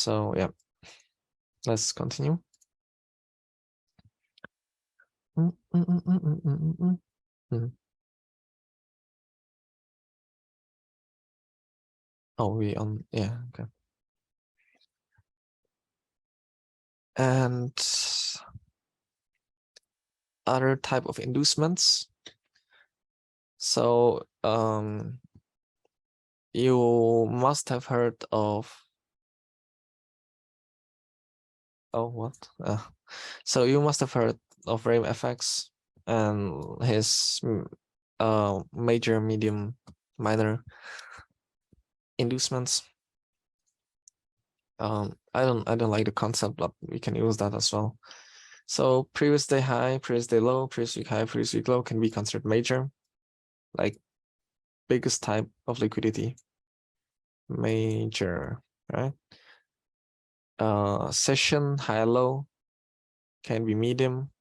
So yeah, let's continue. Oh, we on, yeah, okay. And other type of inducements. So you must have heard of, oh, what? So you must have heard of RameFX and his major, medium, minor inducements. I don't like the concept, but we can use that as well. So previous day high, previous day low, previous week high, previous week low can be considered major, like biggest type of liquidity. Major, right? Session high low can be medium.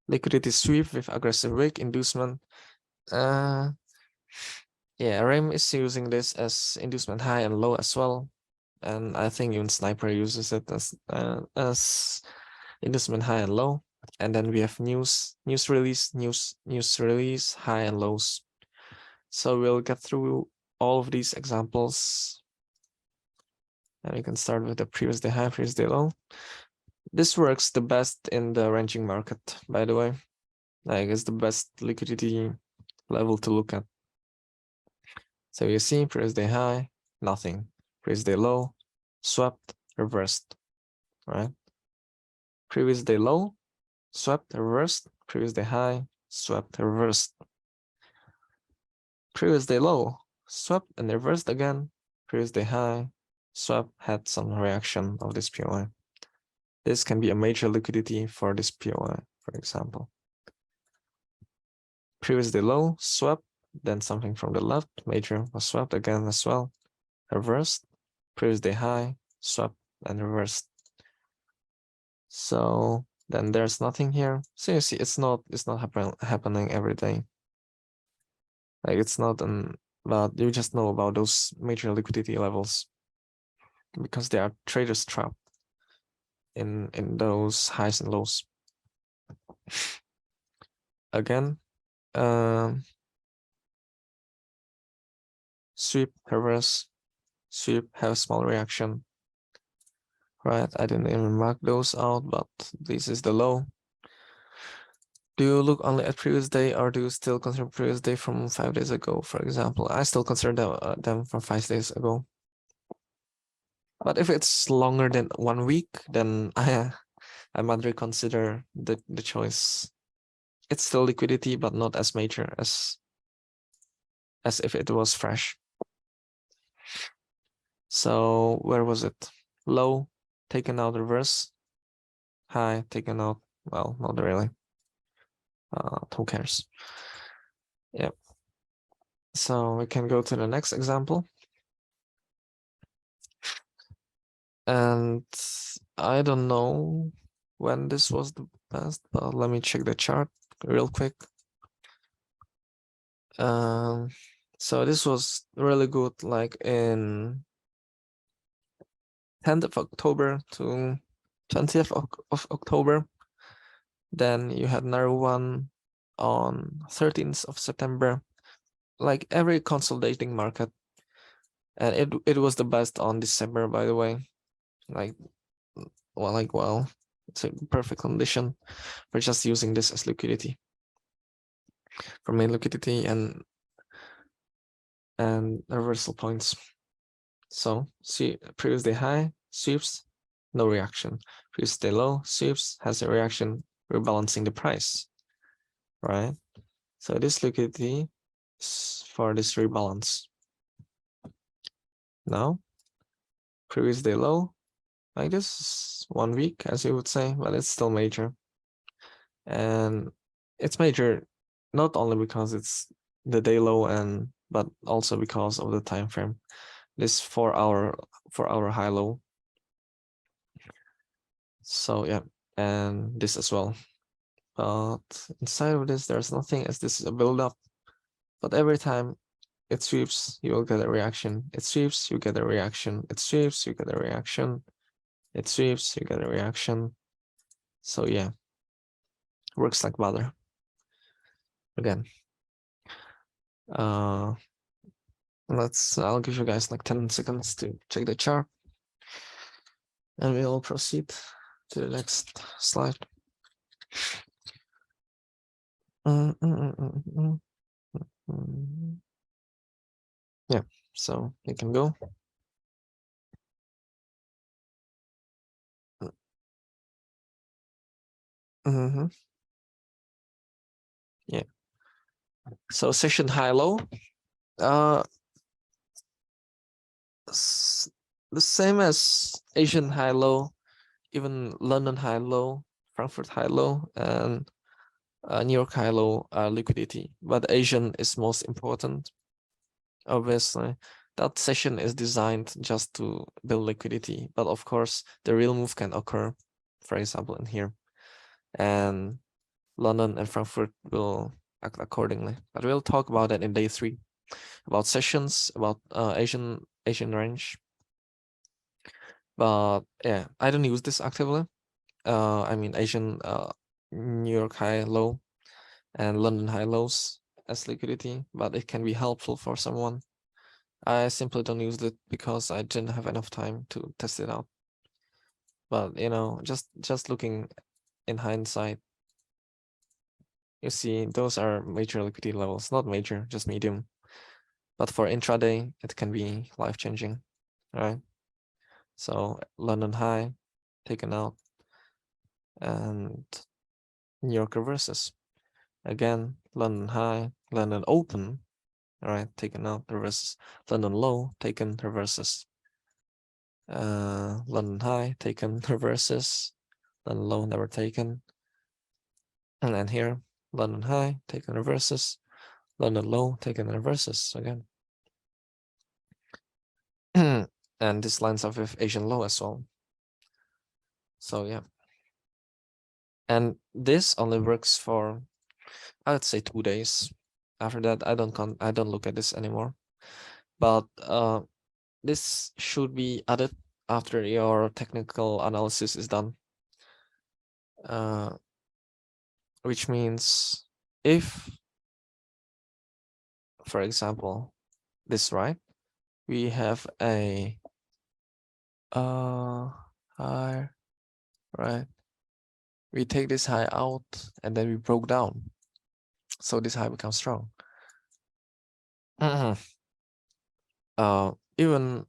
Liquidity sweep with aggressive wick inducement. Yeah, Rame is using this as inducement high and low as well, and I think even Sniper uses it as inducement high and low. And then we have news release, high and lows. So we'll get through all of these examples, and we can start with the previous day high, previous day low. This works the best in the ranging market, by the way. Like, it's the best liquidity level to look at. So you see, previous day high, nothing. Previous day low, swept, reversed, right? Previous day low, swept, reversed. Previous day high, swept, reversed. Previous day low, swept and reversed again. Previous day high, swept, had some reaction of this POI. This can be a major liquidity for this POI, for example. Previous day low, swept, then something from the left, major was swept again as well, reversed. Previous day high, swept and reversed. So then there's nothing here. So you see, it's not happening every day. Like, it's not but you just know about those major liquidity levels because they are traders trapped in those highs and lows. Again, sweep, reverse, sweep, have a small reaction. Right, I didn't even mark those out, but this is the low. Do you look only at previous day, or do you still consider previous day from 5 days ago, for example? I still consider them from 5 days ago. But if it's longer than 1 week, then I might reconsider the choice. It's still liquidity, but not as major as if it was fresh. So where was it? Low, taken out, reverse. High, taken out. Well, not really. Who cares? Yep. So we can go to the next example. And I don't know when this was the best, but let me check the chart real quick. So this was really good, like in 10th of October to 20th of October. Then you had another one on 13th of September. Like every consolidating market, and it was the best on December, by the way. Like, well, it's a perfect condition for just using this as liquidity, for main liquidity and reversal points. So see, previous day high, sweeps, no reaction. Previous day low, sweeps, has a reaction, rebalancing the price, right? So this liquidity is for this rebalance. Now, previous day low, like this, 1 week, as you would say, but it's still major. And it's major not only because it's the day low, but also because of the time frame. This 4 hour high low. So yeah, and this as well. But inside of this, there's nothing, as this is a build up. But every time it sweeps, you will get a reaction. It sweeps, you get a reaction. It sweeps, you get a reaction. It sweeps, you get a reaction. So yeah, works like butter. Again, I'll give you guys like 10 seconds to check the chart, and we'll proceed to the next slide. Yeah, so you can go. Yeah. So session high low. The same as Asian high low, even London high low, Frankfurt high low, and New York high low are liquidity. But Asian is most important. Obviously, that session is designed just to build liquidity. But of course, the real move can occur, for example, in here. And London and Frankfurt will act accordingly. But we'll talk about that in day 3. About sessions, about Asian range. But yeah, I don't use this actively. I mean Asian New York high low and London high lows as liquidity, but it can be helpful for someone. I simply don't use it because I didn't have enough time to test it out. But you know, just looking in hindsight, you see those are major liquidity levels, not major, just medium. But for intraday, it can be life-changing, right? So London high taken out, and New York reverses. Again, London high, London open, all right, taken out, reverses. London low, taken, reverses. London high, taken, reverses. London low, never taken. And then here, London high, taken, reverses. London low, taken, reverses again. And this lines up with Asian low as well. So yeah. And this only works for, I would say, 2 days. After that, I don't look at this anymore. But this should be added after your technical analysis is done. Which means if, for example, this right, we have a high, right? We take this high out and then we broke down. So this high becomes strong. Even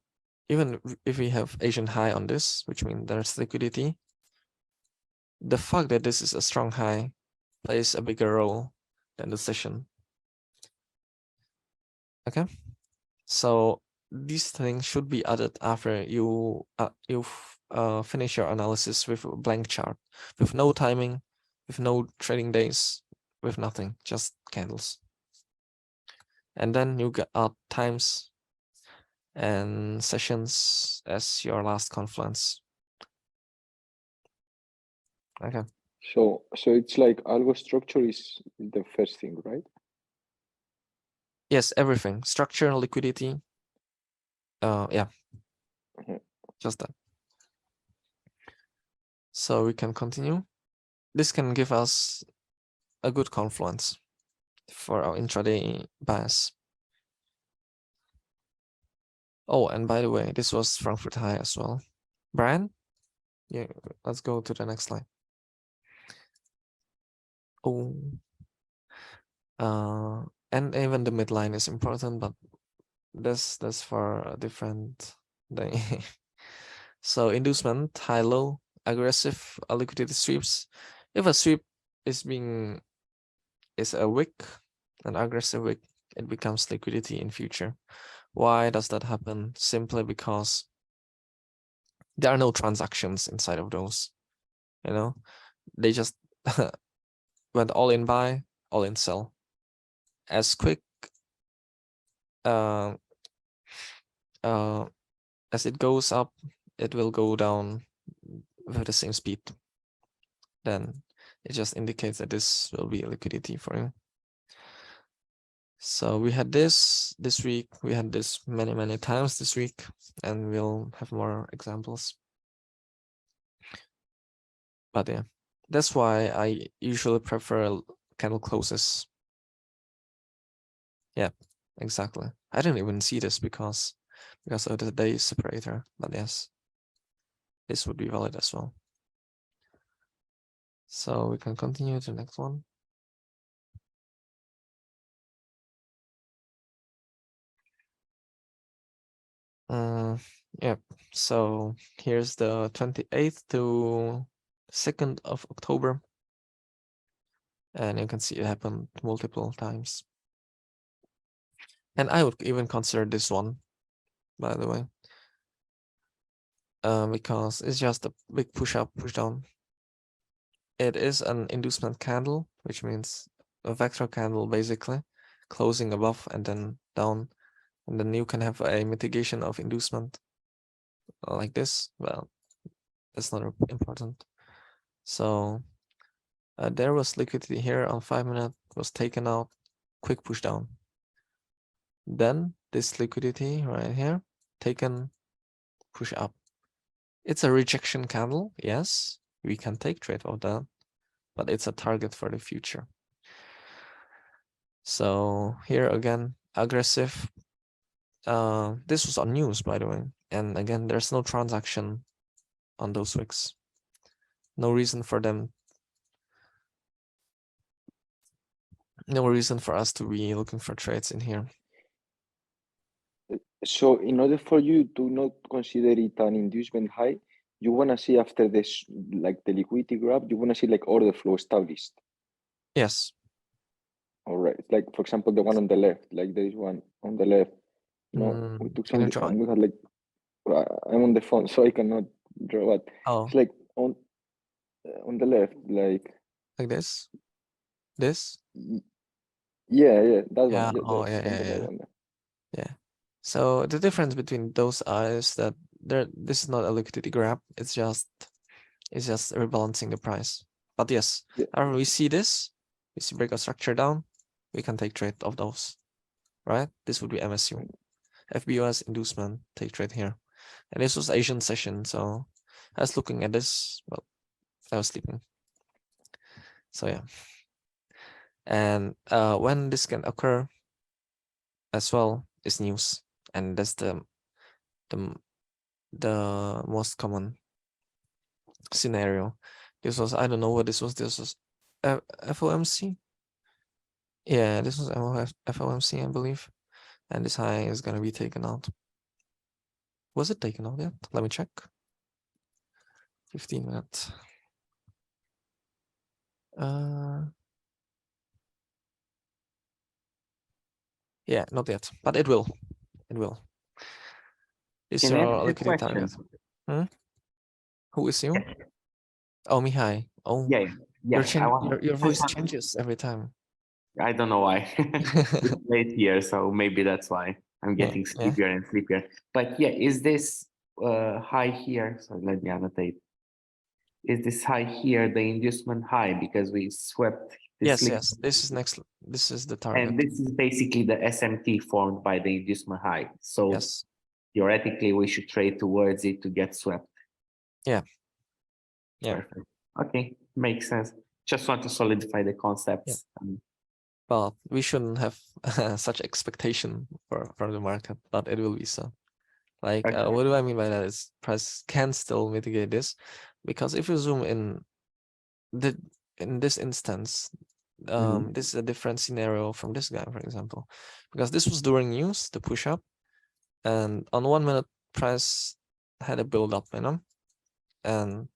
if we have Asian high on this, which means there's liquidity, the fact that this is a strong high plays a bigger role than the session. Okay, so these things should be added after you finish your analysis with a blank chart, with no timing, with no trading days, with nothing, just candles. And then you get times and sessions as your last confluence. Okay. So it's like algo structure is the first thing, right? Yes, everything. Structure, liquidity. Yeah. Just that. So we can continue. This can give us a good confluence for our intraday bias. Oh, and by the way, this was Frankfurt high as well. Brian? Yeah, let's go to the next slide. Oh. And even the midline is important, but that's for a different day. So inducement, high low, aggressive liquidity sweeps. If a sweep is a wick, an aggressive wick, it becomes liquidity in future. Why does that happen? Simply because there are no transactions inside of those. You know, they just went all in buy, all in sell. As quick as it goes up, it will go down with the same speed. Then it just indicates that this will be a liquidity for you. So we had this week, we had this many times this week, and we'll have more examples. But yeah, that's why I usually prefer candle closes. Yeah, exactly. I didn't even see this because of the day separator, but yes, this would be valid as well. So we can continue to the next one. Yeah, so here's the 28th to 2nd of October. And you can see it happened multiple times. And I would even consider this one, by the way, because it's just a big push up, push down. It is an inducement candle, which means a vector candle, basically, closing above and then down. And then you can have a mitigation of inducement like this. Well, that's not important. So there was liquidity here on 5 minutes, was taken out, quick push down. Then this liquidity right here, taken, push up. It's a rejection candle. Yes, we can take trade of that, but it's a target for the future. So here again, aggressive. This was on news, by the way. And again, there's no transaction on those wicks. No reason for them. No reason for us to be looking for trades in here. So in order for you to not consider it an inducement high, you want to see after this, like the liquidity grab, you want to see like order flow established. Yes. All right. Like, for example, the one on the left, like there is one on the left. No, we took some, we had like, I'm on the phone, so I cannot draw it. Oh. It's like on the left, like this? This? Yeah, that one. Yeah. Yeah, Oh, yeah. So the difference between those is that this is not a liquidity grab. It's just rebalancing the price. But yes, however, we see this, we see breakout structure down, we can take trade of those, right? This would be MSU. FBOS inducement, take trade here. And this was Asian session, so I was looking at this, well, I was sleeping. So yeah. And when this can occur as well is news. And that's the most common scenario. This was, I don't know what this was. This was FOMC. Yeah, this was FOMC, I believe. And this high is going to be taken out. Was it taken out yet? Let me check. 15 minutes. Yeah, not yet, but it will. It will. Is your liquidity target? Who is you? Yeah. Oh, Mihai. Oh, yeah. Your voice changes every time. I don't know why. It's late here, so maybe that's why I'm getting sleepier and sleepier. But yeah, is this high here? So let me annotate. Is this high here the inducement high because we swept this? Yes. This is next. This is the target. And this is basically the SMT formed by the inducement high. So theoretically, we should trade towards it to get swept. Yeah. Perfect. Okay, makes sense. Just want to solidify the concepts. But we shouldn't have such expectation from the market, but it will be so. Like, what do I mean by that? Is price can still mitigate this, because if you zoom in, in this instance, this is a different scenario from this guy, for example, because this was during news, the push up, and on 1 minute price had a build up, and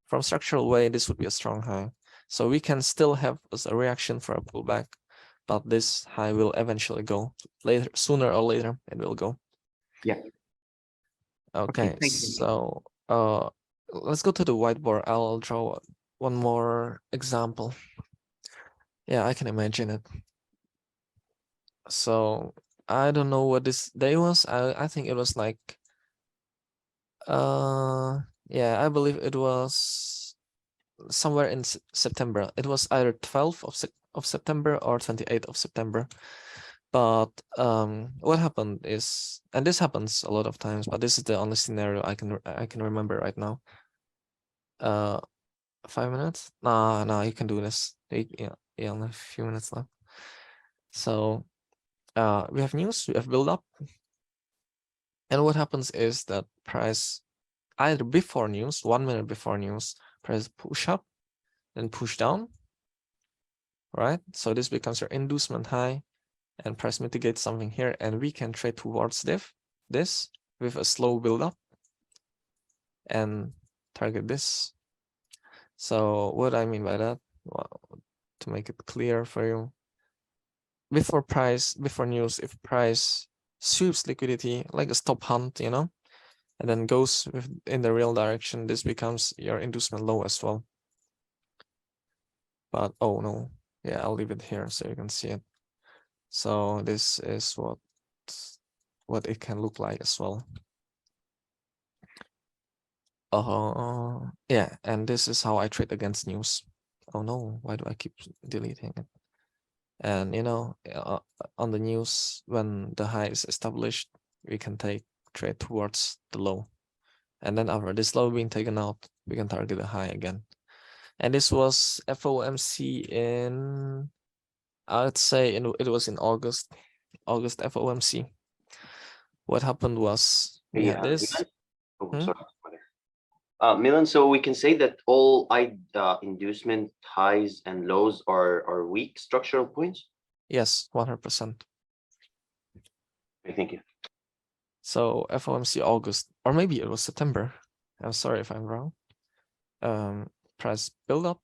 from structural way, this would be a strong high. So we can still have a reaction for a pullback, but this high will eventually go later, sooner or later, it will go. Yeah. Okay, so let's go to the whiteboard. I'll draw one more example. Yeah, I can imagine it. So I don't know what this day was. I think it was like, yeah, I believe it was somewhere in September. It was either 12th of September or 28th of September. But what happened is, and this happens a lot of times, but this is the only scenario I can remember right now. 5 minutes? No, you can do this. Yeah, only a few minutes left. So we have news, we have build up, and what happens is that price either before news, 1 minute before news, price push up, then push down, right? So this becomes your inducement high, and price mitigates something here, and we can trade towards this with a slow build up and target this. So what I mean by that, well, to make it clear for you, before news, if price sweeps liquidity like a stop hunt, you know, and then goes in the real direction, this becomes your inducement low as well. But oh no, yeah, I'll leave it here so you can see it. So this is what it can look like as well. Yeah, and this is how I trade against news. Oh no, why do I keep deleting it? And you know, on the news, when the high is established, we can trade towards the low, and then after this low being taken out, we can target the high again. And this was FOMC in, I'd say it was in August FOMC. What happened was we had this. Milan, so we can say that all inducement highs and lows are weak structural points? Yes, 100%. Okay, thank you. So FOMC August, or maybe it was September. I'm sorry if I'm wrong. Price build up.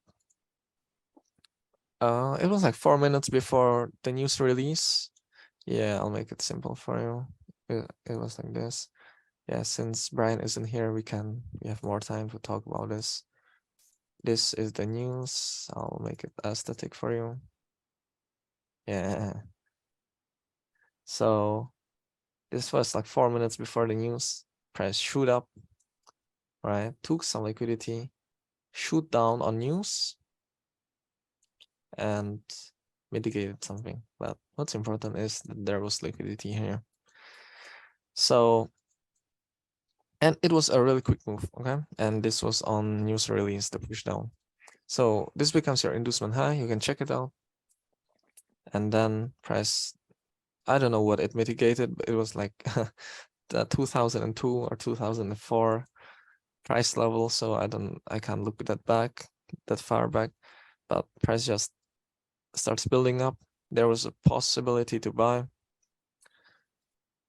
It was like 4 minutes before the news release. Yeah, I'll make it simple for you. It was like this. Yeah, since Brian isn't here, we have more time to talk about this. This is the news. I'll make it aesthetic for you. Yeah. So this was like 4 minutes before the news. Price shoot up, right? Took some liquidity, shoot down on news, and mitigated something. But what's important is that there was liquidity here. So, and it was a really quick move, okay? And this was on news release, the push down. So this becomes your inducement high. You can check it out. And then price, I don't know what it mitigated, but it was like the 2002 or 2004 price level. So I can't look that far back, but price just starts building up. There was a possibility to buy.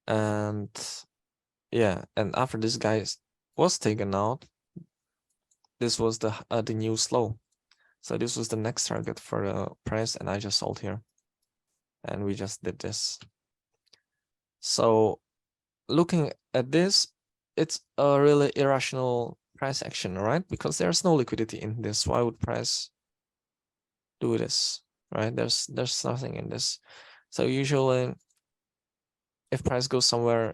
And yeah, and after this guy was taken out, this was the new low. So this was the next target for the price, and I just sold here. And we just did this. So looking at this, it's a really irrational price action, right? Because there's no liquidity in this. Why would price do this, right? There's nothing in this. So usually if price goes somewhere,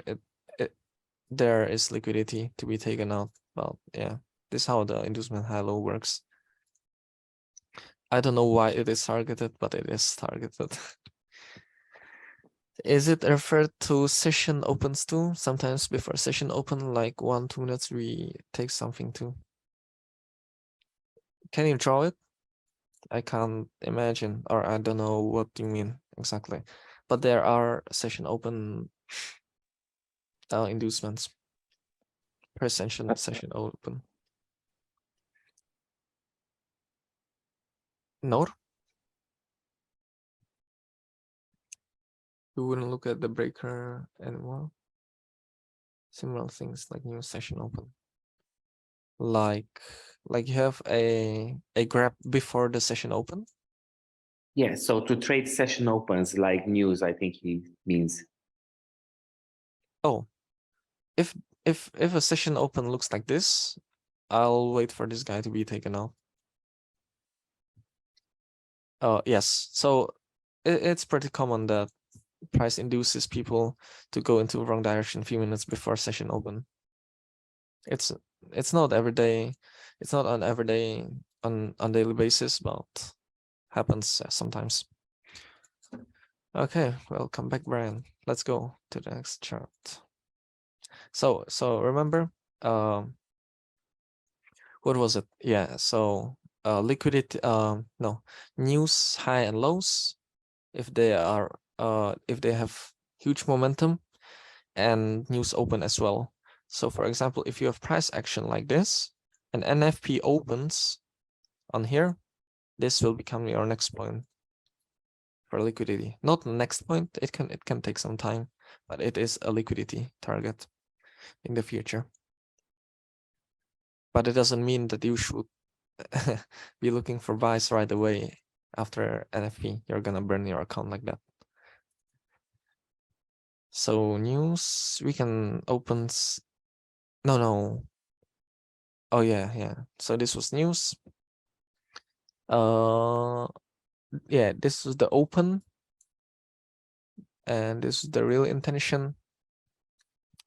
there is liquidity to be taken out. Well, yeah, this is how the inducement high-low works. I don't know why it is targeted, but it is targeted. Is it referred to session opens too? Sometimes before session open, like 1-2 minutes, we take something too. Can you draw it? I can't imagine, or I don't know what you mean exactly. But there are session open inducements per session open. No? You wouldn't look at the breaker anymore? Similar things like new session open. Like you have a grab before the session open? Yeah, so to trade session opens like news, I think he means. Oh, if a session open looks like this, I'll wait for this guy to be taken out. Oh, yes. So it's pretty common that price induces people to go into the wrong direction a few minutes before session open. It's not every day. It's not on every day on daily basis, but happens sometimes. Okay, welcome back, Brian. Let's go to the next chart. So remember, what was it? Yeah, so liquidity, no, news high and lows, if they have huge momentum, and news open as well. So for example, if you have price action like this, and NFP opens on here, this will become your next point for liquidity. Not the next point, it can take some time, but it is a liquidity target in the future. But it doesn't mean that you should be looking for buys right away after NFP. You're gonna burn your account like that. So news, we can open. No. Oh yeah. So this was news. Yeah, this was the open, and this is the real intention.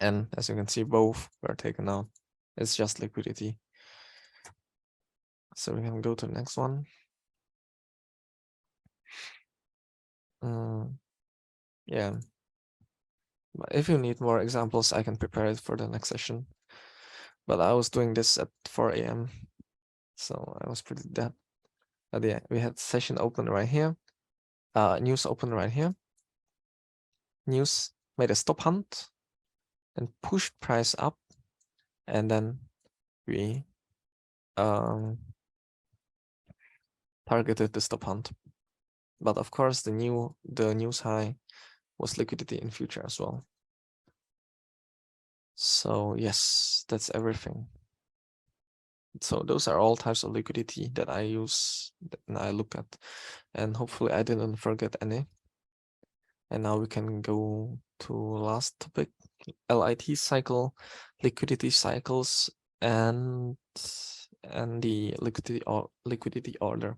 And as you can see, both were taken out. It's just liquidity. So we can go to the next one. Yeah. But if you need more examples, I can prepare it for the next session. But I was doing this at 4 a.m. So I was pretty dead. But yeah, we had session open right here. News open right here. News made a stop hunt and pushed price up. And then we targeted the stop hunt. But of course, the news high was liquidity in future as well. So yes, that's everything. So those are all types of liquidity that I use and I look at, and hopefully I didn't forget any. And now we can go to last topic, LIT cycle, liquidity cycles, and the liquidity order.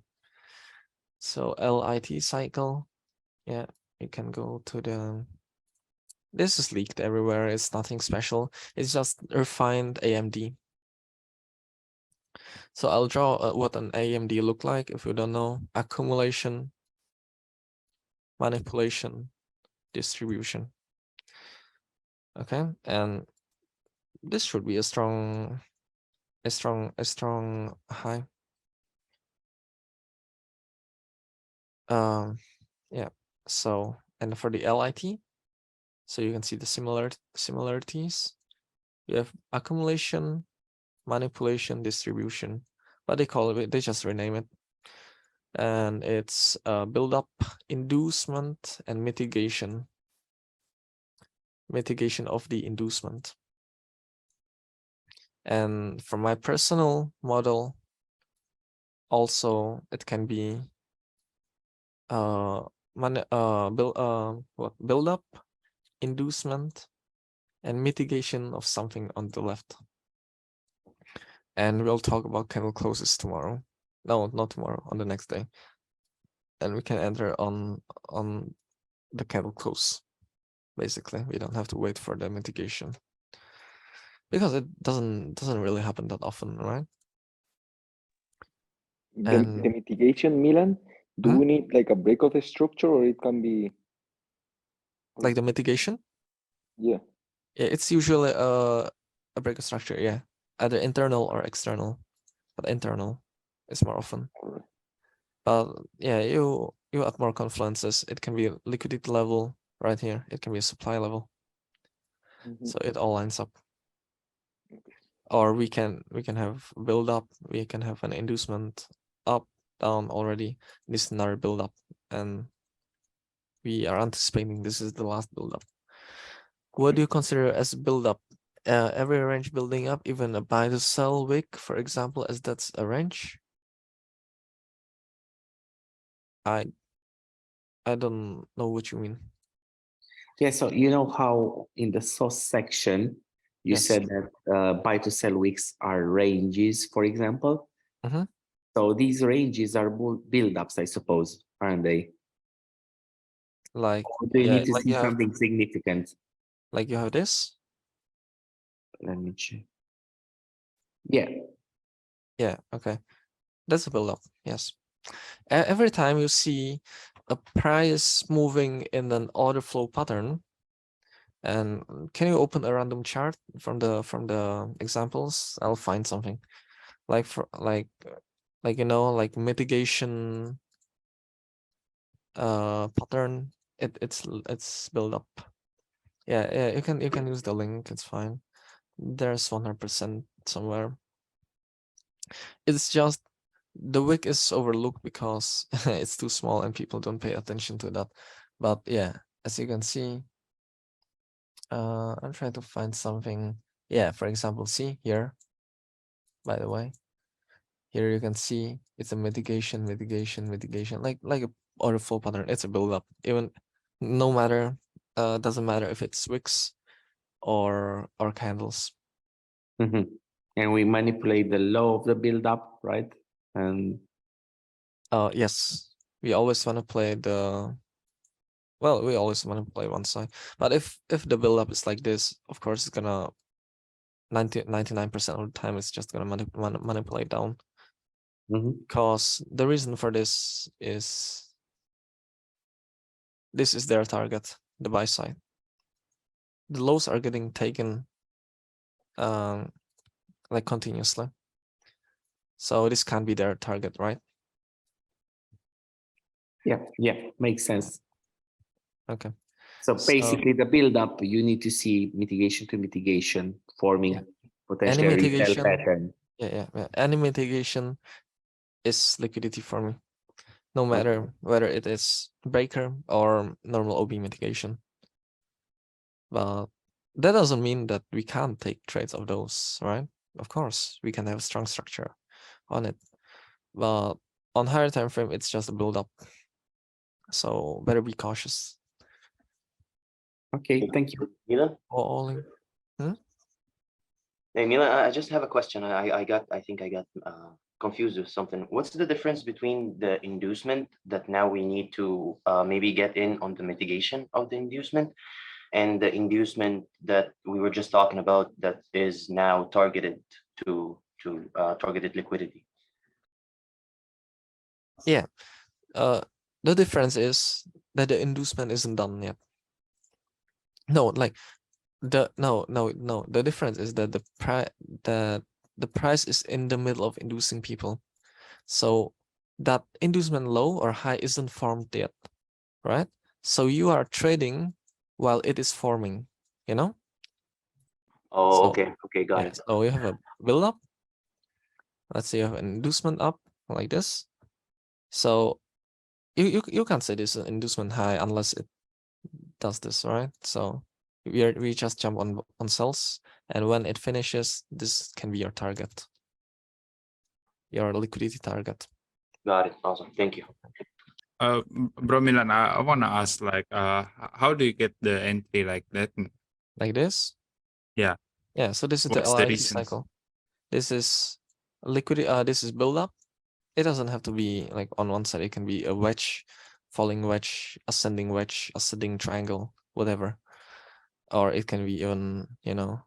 So LIT cycle, yeah, you can go to the. This is leaked everywhere. It's nothing special. It's just refined AMD. So I'll draw what an AMD look like. If you don't know, accumulation, manipulation, distribution. Okay, and this should be a strong high. Yeah. So, and for the LIT, so you can see the similarities. You have accumulation, manipulation, distribution, but they call it, they just rename it. And it's build-up, inducement, and mitigation of the inducement. And for my personal model, also it can be build-up, inducement, and mitigation of something on the left. And we'll talk about candle closes tomorrow. No, not tomorrow, on the next day. And we can enter on the candle close. Basically, we don't have to wait for the mitigation because it doesn't really happen that often, right? The mitigation, Milan, do we need like a break of the structure, or it can be like the mitigation? Yeah, it's usually a break of structure, yeah, either internal or external, but internal is more often. But yeah, you add more confluences. It can be a liquidity level right here. It can be a supply level. So it all lines up. Or we can have build up. We can have an inducement up, down already. This is another build up, and we are anticipating this is the last build up. What do you consider as build up? Every range building up, even a buy to sell wick, for example, as that's a range. I don't know what you mean. Yeah, so you know how in the source section you said that buy to sell wicks are ranges, for example. So these ranges are build-ups, I suppose, aren't they? Like, or do you need to see something significant? Like you have this? Let me check. Yeah. Yeah, okay. That's a build-up, yes. every time you see a price moving in an order flow pattern, and can you open a random chart from the examples? I'll find something like you know, like mitigation pattern. It's built up. Yeah, you can use the link. It's fine. There's 100% somewhere. It's just the wick is overlooked because it's too small and people don't pay attention to that. But yeah, as you can see, I'm trying to find something. Yeah, for example, see here, by the way, here you can see it's a mitigation, like a order flow pattern. It's a build up, even no matter, doesn't matter if it's wicks or candles. And we manipulate the low of the build up, right? And yes, we always want to play the, well, we always want to play one side, but if the build up is like this, of course it's gonna 99% of the time it's just gonna manipulate down. Because the reason for this is their target, the buy side. The lows are getting taken like continuously, so this can't be their target, right? Yeah, makes sense. Okay, so basically the build up, you need to see mitigation to mitigation forming potentially a retail pattern. Yeah, any mitigation is liquidity for me, no matter whether it is breaker or normal OB mitigation. But that doesn't mean that we can't take trades of those, right? Of course, we can have a strong structure on it, but on higher time frame, it's just a build up. So better be cautious. Okay, thank you. Milan? All in. Hey, Milan, I just have a question. I think I got confused with something. What's the difference between the inducement that now we need to maybe get in on the mitigation of the inducement and the inducement that we were just talking about that is now targeted to targeted liquidity? Yeah, the difference is that the inducement isn't done yet. No, like the difference is that the price is in the middle of inducing people, so that inducement low or high isn't formed yet, right? So you are trading while it is forming, you know? Oh, So, okay, got it. So you have a build up. Let's say you have an inducement up like this. So you can't say this is an inducement high unless it does this, right? So we just jump on sells, and when it finishes, this can be your target, your liquidity target. Got it. Awesome. Thank you. Bro Milan, I want to ask, like, how do you get the entry like that? Like this? Yeah. Yeah, so this is What's the the LIT reasons? cycle. This is liquidity, this is build up. It doesn't have to be like on one side, it can be a wedge, falling wedge, ascending triangle, whatever. Or it can be even, you know,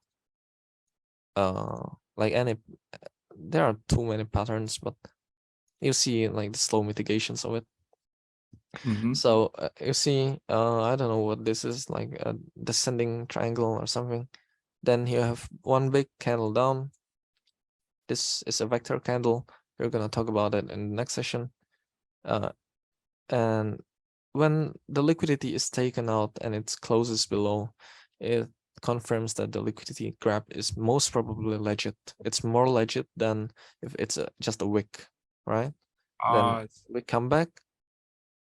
like any, there are too many patterns, but you see like the slow mitigations of it. So you see, I don't know what this is, like a descending triangle or something. Then you have one big candle down. This is a vector candle. We're gonna talk about it in the next session. And when the liquidity is taken out and it closes below, it confirms that the liquidity grab is most probably legit. It's more legit than if it's just a wick, right? Then we come back,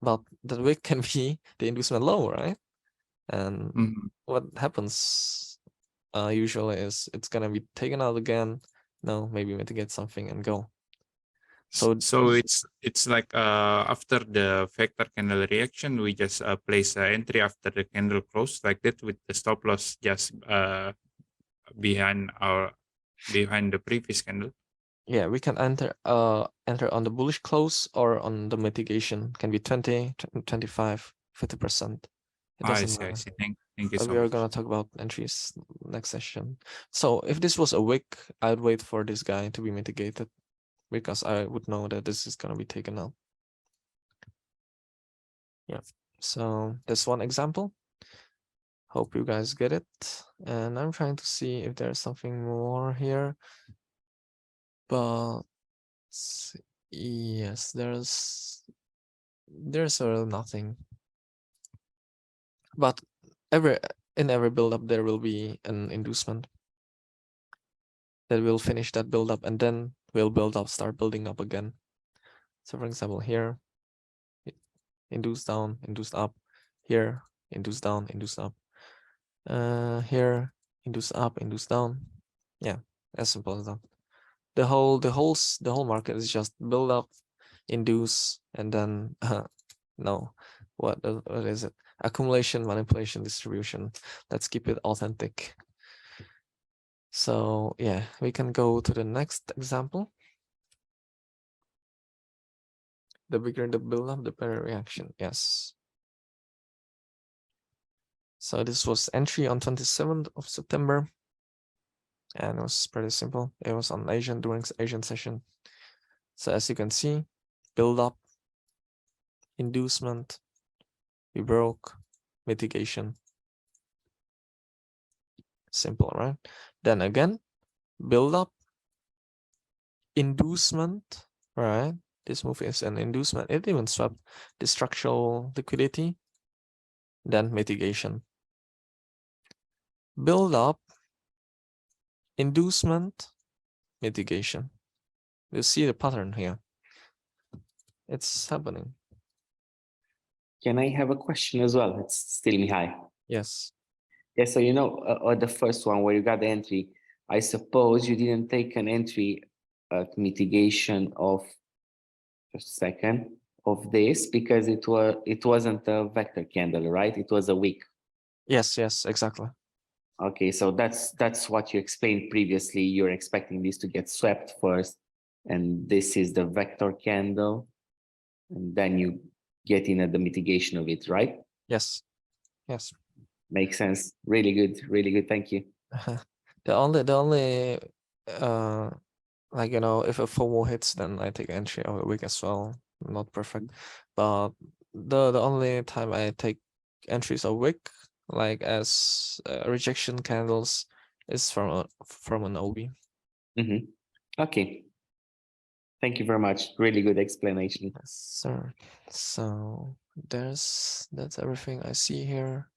but the wick can be the inducement low, right? And what happens usually is it's gonna be taken out again. No, maybe mitigate something and go. So it's like after the vector candle reaction, we just place an entry after the candle close like that with the stop loss just behind the previous candle. Yeah, we can enter on the bullish close or on the mitigation. Can be 20, 25, 50%. It doesn't matter. I see. Thank you But so we are much. gonna talk about entries next session. So if this was a wick, I'd wait for this guy to be mitigated, because I would know that this is gonna be taken out. Yeah, so that's one example. Hope you guys get it. And I'm trying to see if there's something more here. But yes, there's really nothing. But in every build-up there will be an inducement that will finish that build-up, and then we'll build up, start building up again. So for example, here, induce down, induce up, here, induce down, induce up, here, induce up, induce down. Yeah, as simple as that. The whole market is just build up, induce, and then no, what is it? Accumulation, manipulation, distribution. Let's keep it authentic. So yeah, we can go to the next example. The bigger the build-up, the better reaction. Yes. So this was entry on 27th of September. And it was pretty simple. It was on Asian during Asian session. So as you can see, build up, inducement, we broke, mitigation. Simple, right? Then again, build up, inducement, right? This move is an inducement. It even swapped the structural liquidity, then mitigation. Build up, inducement, mitigation. You see the pattern here. It's happening. Can I have a question as well? It's still Mihai. Yes. Yeah, so you know, the first one where you got the entry, I suppose you didn't take an entry at mitigation of, just a second, of this because it wasn't a vector candle, right? It was a wick. Yes, exactly. Okay, so that's what you explained previously. You're expecting this to get swept first, and this is the vector candle, and then you get in at the mitigation of it, right? Yes. Makes sense. Really good, really good. Thank you. The only like, you know, if a FOMO hits, then I take entry of a week as well. Not perfect, but the only time I take entries a week, like as rejection candles, is from an OB. Okay. Thank you very much. Really good explanation. Yes, sir. So that's everything I see here.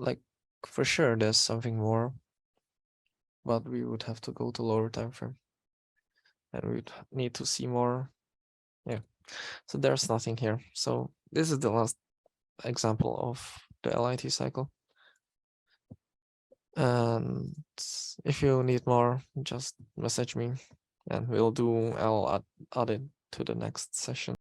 Like, for sure there's something more, but we would have to go to lower time frame and we'd need to see more. Yeah, so there's nothing here. So this is the last example of the LIT cycle, and if you need more, just message me and I'll add it to the next session.